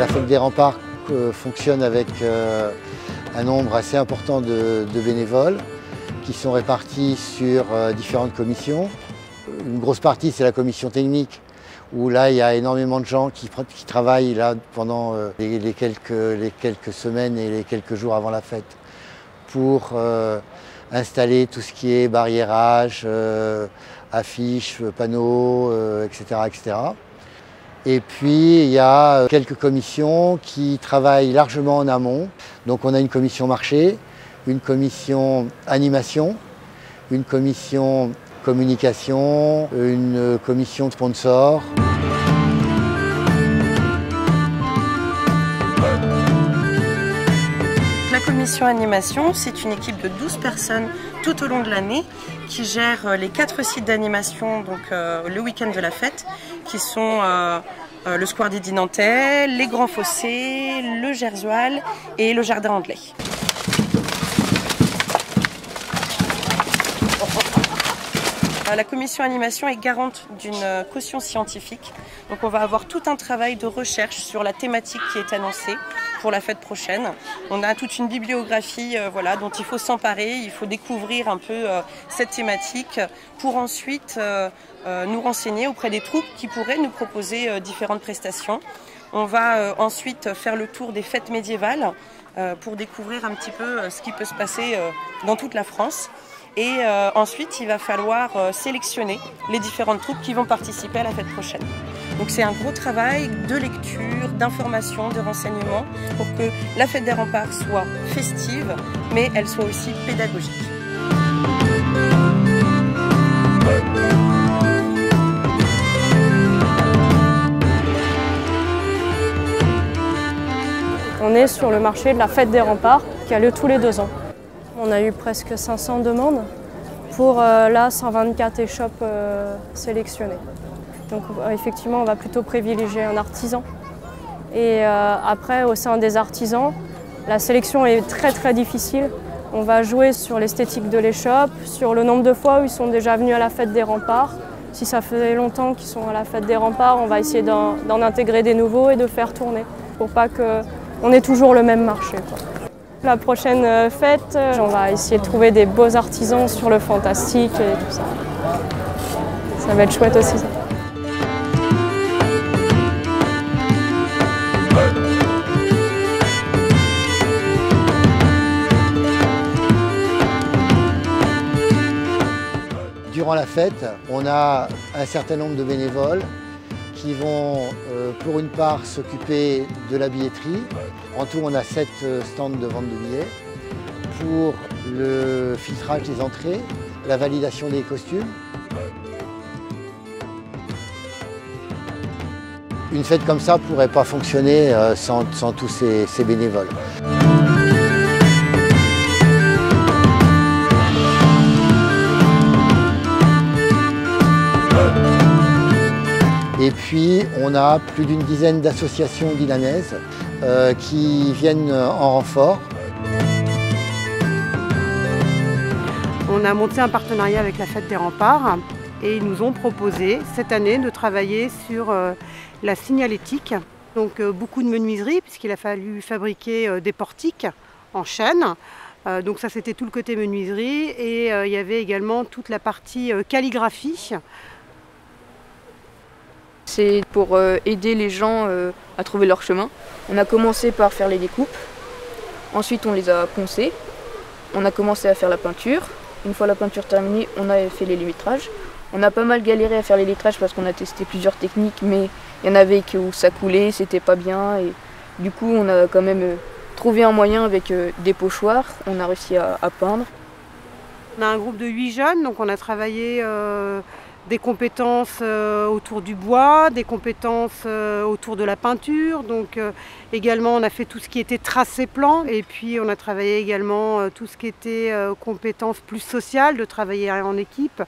La Fête des Remparts fonctionne avec un nombre assez important de bénévoles qui sont répartis sur différentes commissions. Une grosse partie, c'est la commission technique, où là, il y a énormément de gens qui travaillent là pendant les quelques semaines et les quelques jours avant la fête pour installer tout ce qui est barriérage, affiches, panneaux, etc., etc. Et puis, il y a quelques commissions qui travaillent largement en amont. Donc, on a une commission marché, une commission animation, une commission communication, une commission sponsor. La commission animation, c'est une équipe de 12 personnes tout au long de l'année qui gère les 4 sites d'animation donc le week-end de la fête, qui sont le Square des Dinantais, les Grands Fossés, le Gersoal et le Jardin Anglais. La commission animation est garante d'une caution scientifique. Donc on va avoir tout un travail de recherche sur la thématique qui est annoncée pour la fête prochaine. On a toute une bibliographie voilà, dont il faut s'emparer, il faut découvrir un peu cette thématique pour ensuite nous renseigner auprès des troupes qui pourraient nous proposer différentes prestations. On va ensuite faire le tour des fêtes médiévales pour découvrir un petit peu ce qui peut se passer dans toute la France. Et ensuite, il va falloir sélectionner les différentes troupes qui vont participer à la fête prochaine. Donc c'est un gros travail de lecture, d'information, de renseignement pour que la fête des remparts soit festive, mais elle soit aussi pédagogique. On est sur le marché de la fête des remparts qui a lieu tous les 2 ans. On a eu presque 500 demandes pour là 124 échoppes sélectionnées. Donc effectivement, on va plutôt privilégier un artisan. Et après, au sein des artisans, la sélection est très difficile. On va jouer sur l'esthétique de l'échoppe, sur le nombre de fois où ils sont déjà venus à la fête des remparts. Si ça fait longtemps qu'ils sont à la fête des remparts, on va essayer d'en intégrer des nouveaux et de faire tourner pour pas qu'on ait toujours le même marché, quoi. La prochaine fête, on va essayer de trouver des beaux artisans sur le fantastique et tout ça. Ça va être chouette aussi, ça. Durant la fête, on a un certain nombre de bénévoles qui vont pour une part s'occuper de la billetterie. En tout, on a 7 stands de vente de billets pour le filtrage des entrées, la validation des costumes. Une fête comme ça ne pourrait pas fonctionner sans tous ces bénévoles. Et puis, on a plus d'une dizaine d'associations guyanaises qui viennent en renfort. On a monté un partenariat avec la Fête des Remparts et ils nous ont proposé cette année de travailler sur la signalétique. Donc beaucoup de menuiserie puisqu'il a fallu fabriquer des portiques en chêne. Donc ça c'était tout le côté menuiserie et il y avait également toute la partie calligraphie. C'est pour aider les gens à trouver leur chemin. On a commencé par faire les découpes, ensuite on les a poncées, on a commencé à faire la peinture. Une fois la peinture terminée, on a fait les lettrages. On a pas mal galéré à faire les lettrages parce qu'on a testé plusieurs techniques, mais il y en avait où ça coulait, c'était pas bien. Et du coup, on a quand même trouvé un moyen avec des pochoirs, on a réussi à peindre. On a un groupe de 8 jeunes, donc on a travaillé des compétences autour du bois, des compétences autour de la peinture. Donc également on a fait tout ce qui était tracé plan et puis on a travaillé également tout ce qui était compétences plus sociales, de travailler en équipe,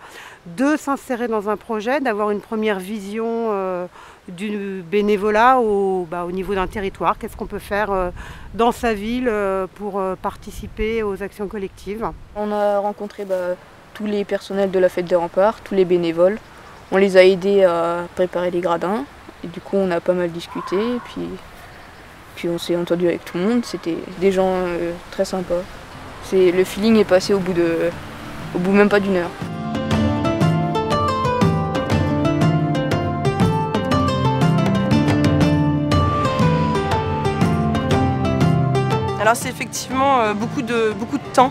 de s'insérer dans un projet, d'avoir une première vision du bénévolat au niveau d'un territoire. Qu'est-ce qu'on peut faire dans sa ville pour participer aux actions collectives. On a rencontré tous les personnels de la Fête des Remparts, tous les bénévoles. On les a aidés à préparer les gradins. Et du coup, on a pas mal discuté. Et puis Puis on s'est entendu avec tout le monde, c'était des gens très sympas. Le feeling est passé au bout même pas d'une heure. Alors c'est effectivement beaucoup de temps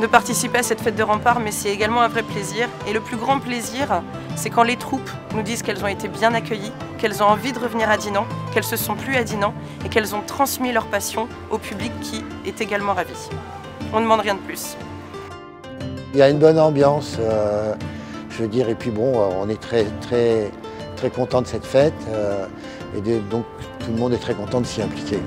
de participer à cette fête de rempart, mais c'est également un vrai plaisir. Et le plus grand plaisir, c'est quand les troupes nous disent qu'elles ont été bien accueillies, qu'elles ont envie de revenir à Dinan, qu'elles se sont plus à Dinan et qu'elles ont transmis leur passion au public qui est également ravi. On ne demande rien de plus. Il y a une bonne ambiance, je veux dire, et puis bon, on est très content de cette fête, et donc tout le monde est très content de s'y impliquer.